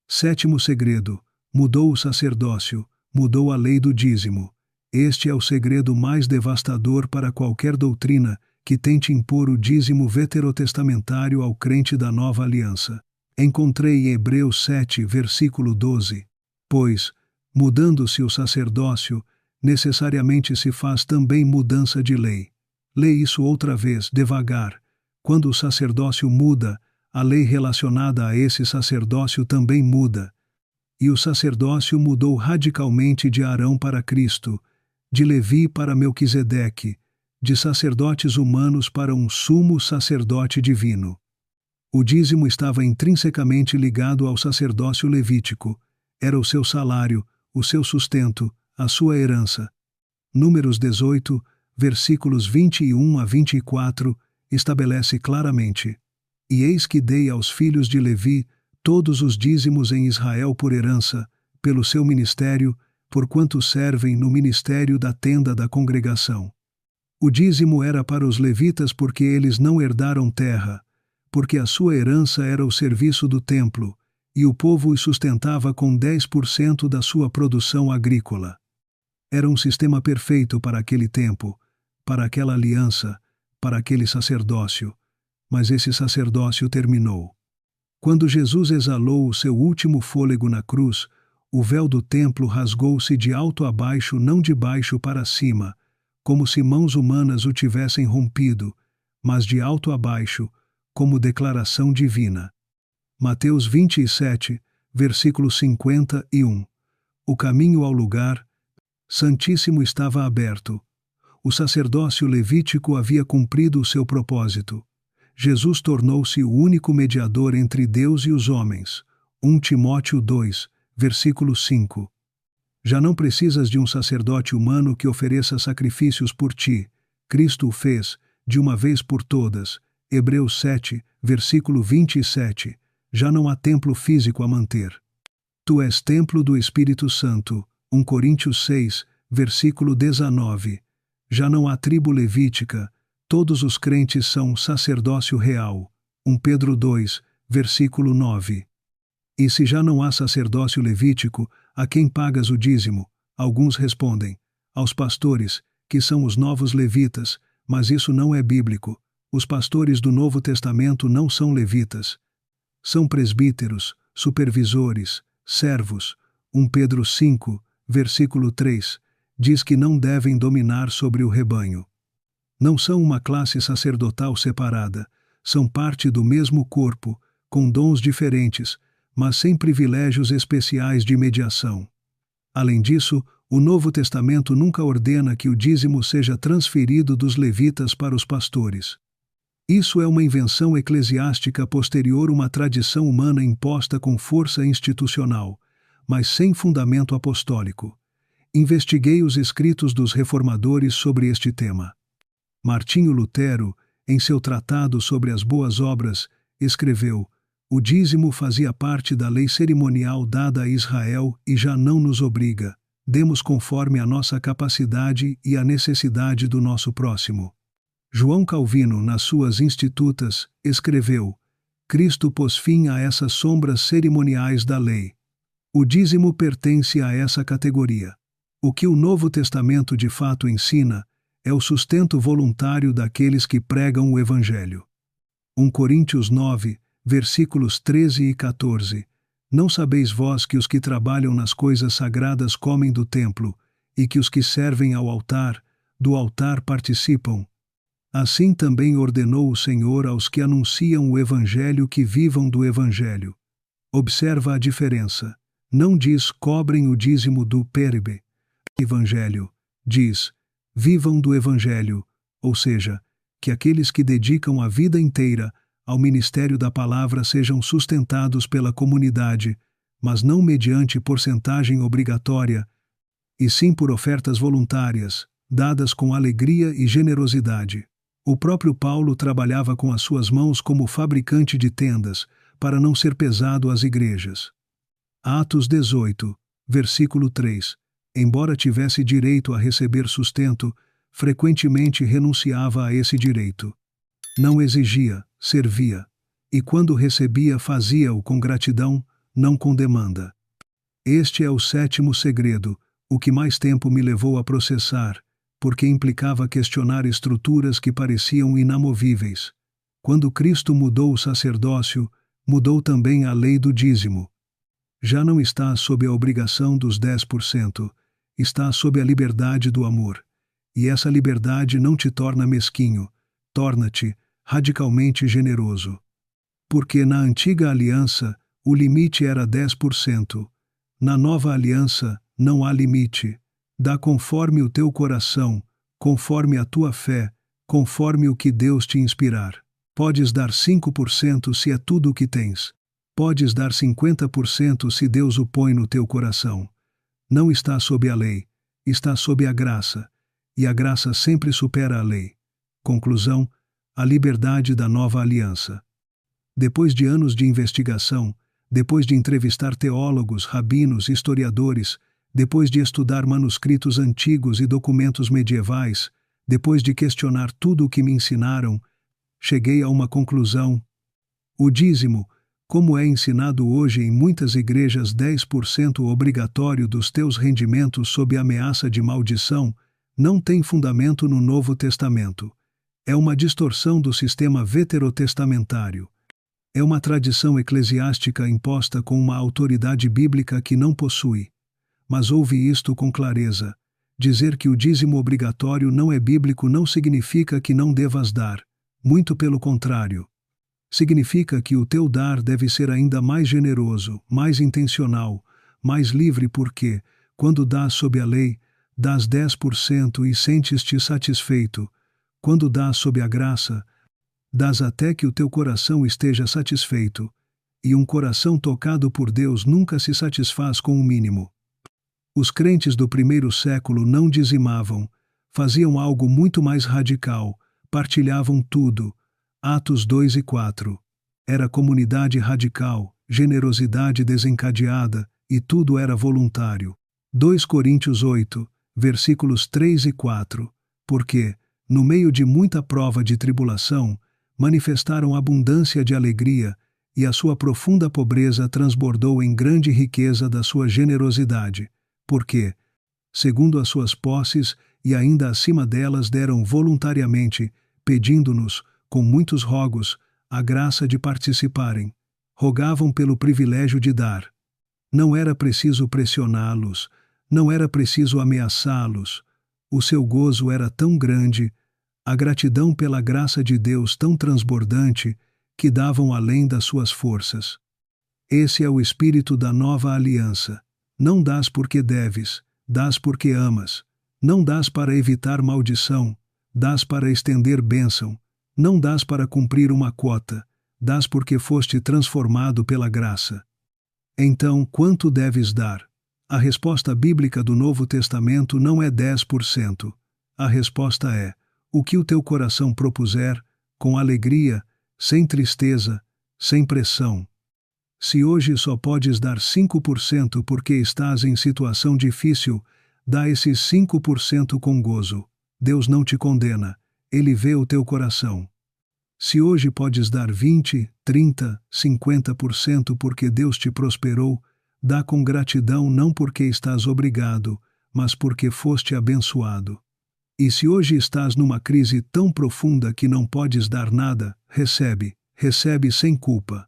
Sétimo segredo. Mudou o sacerdócio, mudou a lei do dízimo. Este é o segredo mais devastador para qualquer doutrina que tente impor o dízimo veterotestamentário ao crente da nova aliança. Encontrei em Hebreus 7, versículo 12. Pois, mudando-se o sacerdócio, necessariamente se faz também mudança de lei. Lê isso outra vez, devagar. Quando o sacerdócio muda, a lei relacionada a esse sacerdócio também muda. E o sacerdócio mudou radicalmente de Arão para Cristo, de Levi para Melquisedeque, de sacerdotes humanos para um sumo sacerdote divino. O dízimo estava intrinsecamente ligado ao sacerdócio levítico. Era o seu salário, o seu sustento, a sua herança. Números 18, versículos 21 a 24, estabelece claramente: E eis que dei aos filhos de Levi todos os dízimos em Israel por herança, pelo seu ministério, porquanto servem no ministério da tenda da congregação. O dízimo era para os levitas porque eles não herdaram terra, porque a sua herança era o serviço do templo, e o povo os sustentava com 10% da sua produção agrícola. Era um sistema perfeito para aquele tempo, para aquela aliança, para aquele sacerdócio, mas esse sacerdócio terminou. Quando Jesus exalou o seu último fôlego na cruz, o véu do templo rasgou-se de alto a baixo, não de baixo para cima, como se mãos humanas o tivessem rompido, mas de alto a baixo, como declaração divina. Mateus 27, versículo 51. O caminho ao lugar santíssimo estava aberto. O sacerdócio levítico havia cumprido o seu propósito. Jesus tornou-se o único mediador entre Deus e os homens. 1 Timóteo 2, versículo 5. Já não precisas de um sacerdote humano que ofereça sacrifícios por ti. Cristo o fez, de uma vez por todas. Hebreus 7, versículo 27. Já não há templo físico a manter. Tu és templo do Espírito Santo. 1 Coríntios 6, versículo 19. Já não há tribo levítica. Todos os crentes são sacerdócio real. 1 Pedro 2, versículo 9. E se já não há sacerdócio levítico, a quem pagas o dízimo? Alguns respondem: aos pastores, que são os novos levitas, mas isso não é bíblico. Os pastores do Novo Testamento não são levitas. São presbíteros, supervisores, servos. 1 Pedro 5, versículo 3, diz que não devem dominar sobre o rebanho. Não são uma classe sacerdotal separada, são parte do mesmo corpo, com dons diferentes, mas sem privilégios especiais de mediação. Além disso, o Novo Testamento nunca ordena que o dízimo seja transferido dos levitas para os pastores. Isso é uma invenção eclesiástica posterior a uma tradição humana imposta com força institucional, mas sem fundamento apostólico. Investiguei os escritos dos reformadores sobre este tema. Martinho Lutero, em seu tratado sobre as boas obras, escreveu: o dízimo fazia parte da lei cerimonial dada a Israel e já não nos obriga. Demos conforme a nossa capacidade e a necessidade do nosso próximo. João Calvino, nas suas Institutas, escreveu: Cristo pôs fim a essas sombras cerimoniais da lei. O dízimo pertence a essa categoria. O que o Novo Testamento de fato ensina é o sustento voluntário daqueles que pregam o Evangelho. 1 Coríntios 9, versículos 13 e 14. Não sabeis vós que os que trabalham nas coisas sagradas comem do templo, e que os que servem ao altar, do altar participam? Assim também ordenou o Senhor aos que anunciam o Evangelho que vivam do Evangelho. Observa a diferença. Não diz cobrem o dízimo do péribe. Evangelho. Diz, vivam do Evangelho, ou seja, que aqueles que dedicam a vida inteira ao ministério da palavra sejam sustentados pela comunidade, mas não mediante porcentagem obrigatória, e sim por ofertas voluntárias, dadas com alegria e generosidade. O próprio Paulo trabalhava com as suas mãos como fabricante de tendas, para não ser pesado às igrejas. Atos 18, versículo 3. Embora tivesse direito a receber sustento, frequentemente renunciava a esse direito. Não exigia, servia, e quando recebia fazia-o com gratidão, não com demanda. Este é o sétimo segredo, o que mais tempo me levou a processar, porque implicava questionar estruturas que pareciam inamovíveis. Quando Cristo mudou o sacerdócio, mudou também a lei do dízimo. Já não está sob a obrigação dos 10%, está sob a liberdade do amor. E essa liberdade não te torna mesquinho, torna-te radicalmente generoso. Porque na antiga aliança, o limite era 10%. Na nova aliança, não há limite. Dá conforme o teu coração, conforme a tua fé, conforme o que Deus te inspirar. Podes dar 5% se é tudo o que tens. Podes dar 50% se Deus o põe no teu coração. Não está sob a lei, está sob a graça, e a graça sempre supera a lei. Conclusão: a liberdade da nova aliança. Depois de anos de investigação, depois de entrevistar teólogos, rabinos, historiadores, depois de estudar manuscritos antigos e documentos medievais, Depois de questionar tudo o que me ensinaram, cheguei a uma conclusão. O dízimo, como é ensinado hoje em muitas igrejas, 10% obrigatório dos teus rendimentos sob ameaça de maldição, não tem fundamento no Novo Testamento. É uma distorção do sistema veterotestamentário. É uma tradição eclesiástica imposta com uma autoridade bíblica que não possui. Mas ouve isto com clareza. Dizer que o dízimo obrigatório não é bíblico não significa que não devas dar. Muito pelo contrário. Significa que o teu dar deve ser ainda mais generoso, mais intencional, mais livre porque, quando dás sob a lei, dás 10% e sentes-te satisfeito. Quando dás sob a graça, dás até que o teu coração esteja satisfeito. E um coração tocado por Deus nunca se satisfaz com o mínimo. Os crentes do primeiro século não dizimavam, faziam algo muito mais radical, partilhavam tudo. Atos 2 e 4. Era comunidade radical, generosidade desencadeada, e tudo era voluntário. 2 Coríntios 8, versículos 3 e 4. Porque, no meio de muita prova de tribulação, manifestaram abundância de alegria, e a sua profunda pobreza transbordou em grande riqueza da sua generosidade. Porque, segundo as suas posses, e ainda acima delas deram voluntariamente, pedindo-nos, com muitos rogos, a graça de participarem. Rogavam pelo privilégio de dar. Não era preciso pressioná-los, não era preciso ameaçá-los. O seu gozo era tão grande, a gratidão pela graça de Deus tão transbordante, que davam além das suas forças. Esse é o espírito da nova aliança. Não dás porque deves, dás porque amas. Não dás para evitar maldição, dás para estender bênção. Não dás para cumprir uma quota, dás porque foste transformado pela graça. Então, quanto deves dar? A resposta bíblica do Novo Testamento não é 10%. A resposta é: o que o teu coração propuser, com alegria, sem tristeza, sem pressão. Se hoje só podes dar 5% porque estás em situação difícil, dá esses 5% com gozo. Deus não te condena. Ele vê o teu coração. Se hoje podes dar 20, 30, 50% porque Deus te prosperou, dá com gratidão não porque estás obrigado, mas porque foste abençoado. E se hoje estás numa crise tão profunda que não podes dar nada, recebe sem culpa.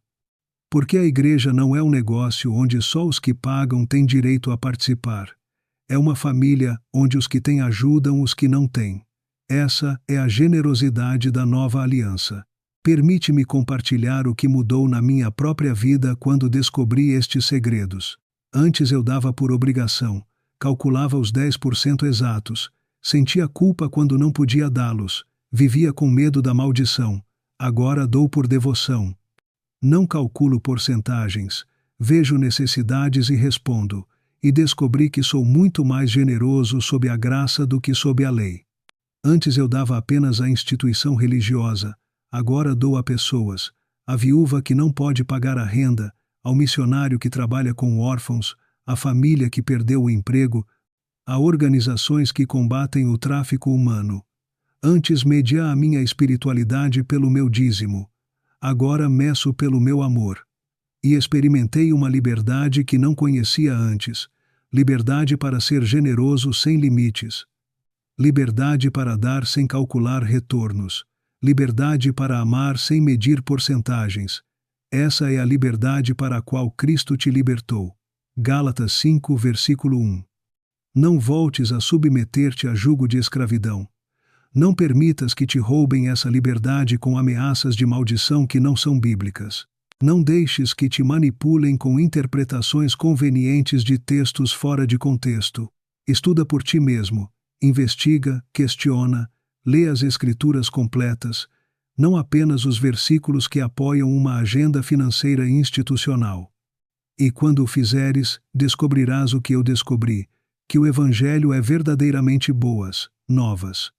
Porque a igreja não é um negócio onde só os que pagam têm direito a participar. É uma família onde os que têm ajudam os que não têm. Essa é a generosidade da nova aliança. Permite-me compartilhar o que mudou na minha própria vida quando descobri estes segredos. Antes eu dava por obrigação, calculava os 10% exatos, sentia culpa quando não podia dá-los, vivia com medo da maldição. Agora dou por devoção. Não calculo porcentagens, vejo necessidades e respondo, e descobri que sou muito mais generoso sob a graça do que sob a lei. Antes eu dava apenas à instituição religiosa, agora dou a pessoas, à viúva que não pode pagar a renda, ao missionário que trabalha com órfãos, à família que perdeu o emprego, a organizações que combatem o tráfico humano. Antes media a minha espiritualidade pelo meu dízimo, agora meço pelo meu amor. E experimentei uma liberdade que não conhecia antes, liberdade para ser generoso sem limites. Liberdade para dar sem calcular retornos. Liberdade para amar sem medir porcentagens. Essa é a liberdade para a qual Cristo te libertou. Gálatas 5, versículo 1. Não voltes a submeter-te a jugo de escravidão. Não permitas que te roubem essa liberdade com ameaças de maldição que não são bíblicas. Não deixes que te manipulem com interpretações convenientes de textos fora de contexto. Estuda por ti mesmo. Investiga, questiona, lê as Escrituras completas, não apenas os versículos que apoiam uma agenda financeira institucional. E quando o fizeres, descobrirás o que eu descobri, que o Evangelho é verdadeiramente boas novas.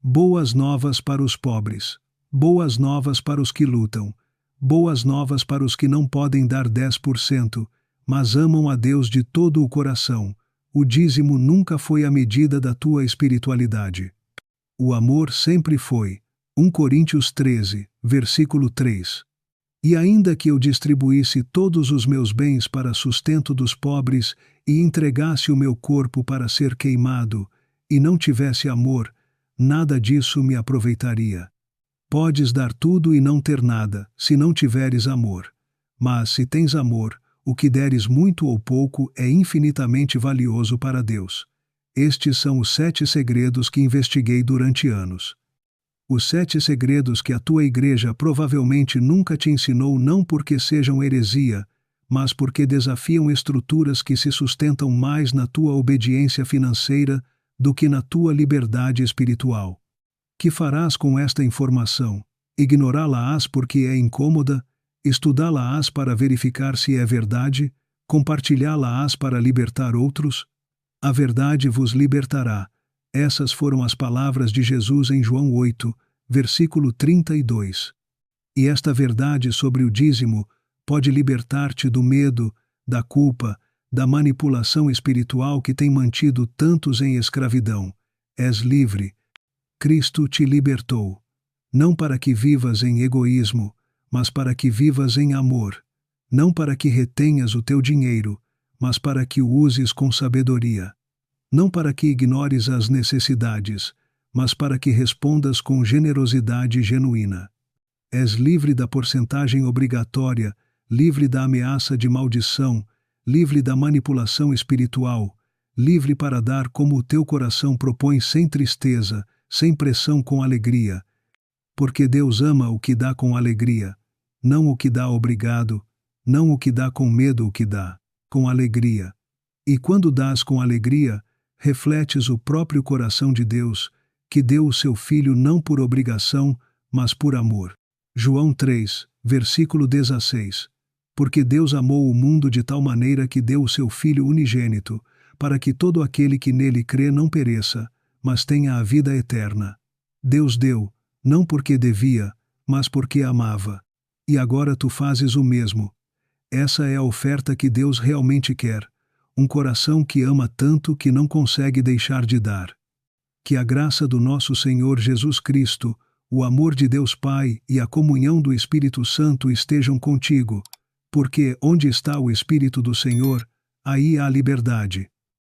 Boas novas para os pobres, boas novas para os que lutam, boas novas para os que não podem dar 10%, mas amam a Deus de todo o coração. O dízimo nunca foi a medida da tua espiritualidade. O amor sempre foi. 1 Coríntios 13, versículo 3. E ainda que eu distribuísse todos os meus bens para sustento dos pobres e entregasse o meu corpo para ser queimado, e não tivesse amor, nada disso me aproveitaria. Podes dar tudo e não ter nada, se não tiveres amor. Mas se tens amor, o que deres muito ou pouco é infinitamente valioso para Deus. Estes são os 7 segredos que investiguei durante anos. Os 7 segredos que a tua igreja provavelmente nunca te ensinou, não porque sejam heresia, mas porque desafiam estruturas que se sustentam mais na tua obediência financeira do que na tua liberdade espiritual. Que farás com esta informação? Ignorá-la-ás porque é incômoda? Estudá-la-ás para verificar se é verdade? Compartilhá-la-ás para libertar outros? A verdade vos libertará. Essas foram as palavras de Jesus em João 8, versículo 32. E esta verdade sobre o dízimo pode libertar-te do medo, da culpa, da manipulação espiritual que tem mantido tantos em escravidão. És livre. Cristo te libertou. Não para que vivas em egoísmo, mas para que vivas em amor. Não para que retenhas o teu dinheiro, mas para que o uses com sabedoria. Não para que ignores as necessidades, mas para que respondas com generosidade genuína. És livre da porcentagem obrigatória, livre da ameaça de maldição, livre da manipulação espiritual, livre para dar como o teu coração propõe, sem tristeza, sem pressão, com alegria. Porque Deus ama o que dá com alegria, não o que dá obrigado, não o que dá com medo, o que dá com alegria. E quando dás com alegria, refletes o próprio coração de Deus, que deu o seu Filho não por obrigação, mas por amor. João 3, versículo 16. Porque Deus amou o mundo de tal maneira que deu o seu Filho unigênito, para que todo aquele que nele crê não pereça, mas tenha a vida eterna. Deus deu, não porque devia, mas porque amava. E agora tu fazes o mesmo. Essa é a oferta que Deus realmente quer. Um coração que ama tanto que não consegue deixar de dar. Que a graça do nosso Senhor Jesus Cristo, o amor de Deus Pai e a comunhão do Espírito Santo estejam contigo, porque onde está o Espírito do Senhor, aí há liberdade.